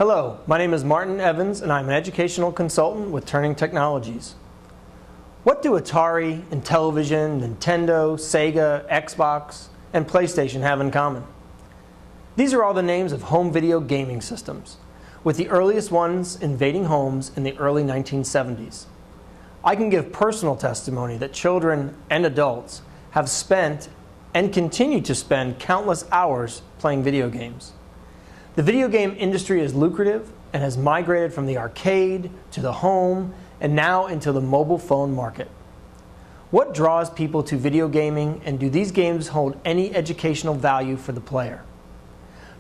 Hello, my name is Martin Evans and I'm an educational consultant with Turning Technologies. What do Atari, Intellivision, Nintendo, Sega, Xbox, and PlayStation have in common? These are all the names of home video gaming systems, with the earliest ones invading homes in the early 1970s. I can give personal testimony that children and adults have spent and continue to spend countless hours playing video games. The video game industry is lucrative and has migrated from the arcade to the home and now into the mobile phone market. What draws people to video gaming, and do these games hold any educational value for the player?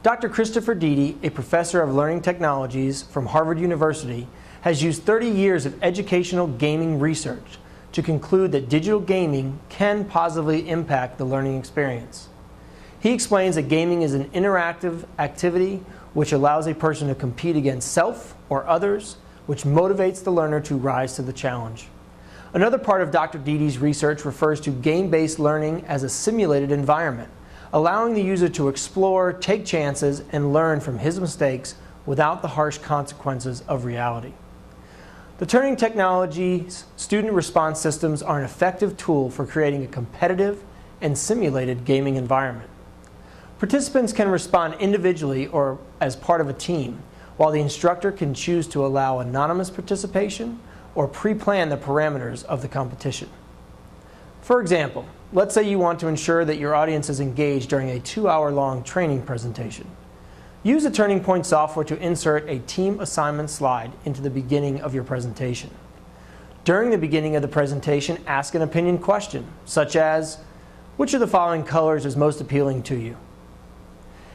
Dr. Christopher Deedy, a professor of learning technologies from Harvard University, has used 30 years of educational gaming research to conclude that digital gaming can positively impact the learning experience. He explains that gaming is an interactive activity which allows a person to compete against self or others, which motivates the learner to rise to the challenge. Another part of Dr. Deedy's research refers to game-based learning as a simulated environment, allowing the user to explore, take chances, and learn from his mistakes without the harsh consequences of reality. The Turning Technologies student response systems are an effective tool for creating a competitive and simulated gaming environment. Participants can respond individually or as part of a team, while the instructor can choose to allow anonymous participation or pre-plan the parameters of the competition. For example, let's say you want to ensure that your audience is engaged during a 2-hour-long training presentation. Use the Turning Point software to insert a team assignment slide into the beginning of your presentation. During the beginning of the presentation, ask an opinion question, such as, which of the following colors is most appealing to you?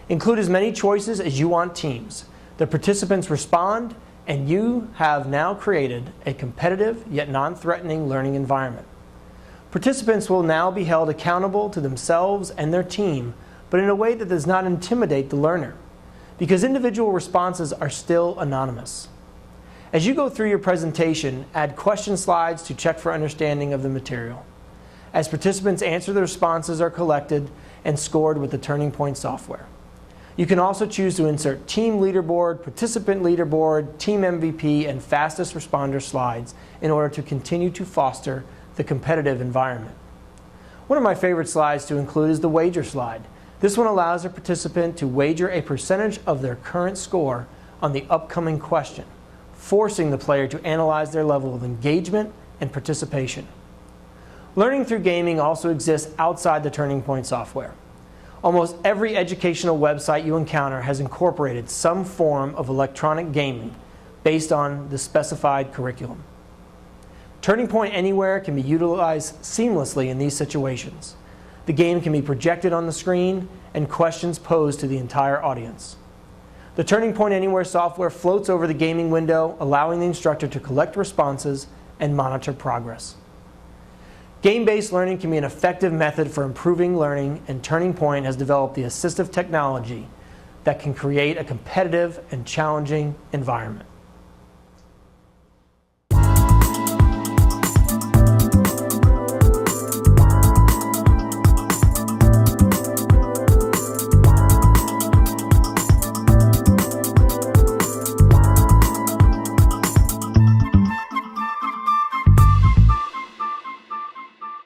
Include as many choices as you want teams. The participants respond, and you have now created a competitive yet non-threatening learning environment. Participants will now be held accountable to themselves and their team, but in a way that does not intimidate the learner, because individual responses are still anonymous. As you go through your presentation, add question slides to check for understanding of the material. As participants answer, the responses are collected and scored with the Turning Point software. You can also choose to insert team leaderboard, participant leaderboard, team MVP, and fastest responder slides in order to continue to foster the competitive environment. One of my favorite slides to include is the wager slide. This one allows a participant to wager a percentage of their current score on the upcoming question, forcing the player to analyze their level of engagement and participation. Learning through gaming also exists outside the Turning Point software. Almost every educational website you encounter has incorporated some form of electronic gaming based on the specified curriculum. Turning Point Anywhere can be utilized seamlessly in these situations. The game can be projected on the screen and questions posed to the entire audience. The Turning Point Anywhere software floats over the gaming window, allowing the instructor to collect responses and monitor progress. Game-based learning can be an effective method for improving learning, and Turning Point has developed the assistive technology that can create a competitive and challenging environment.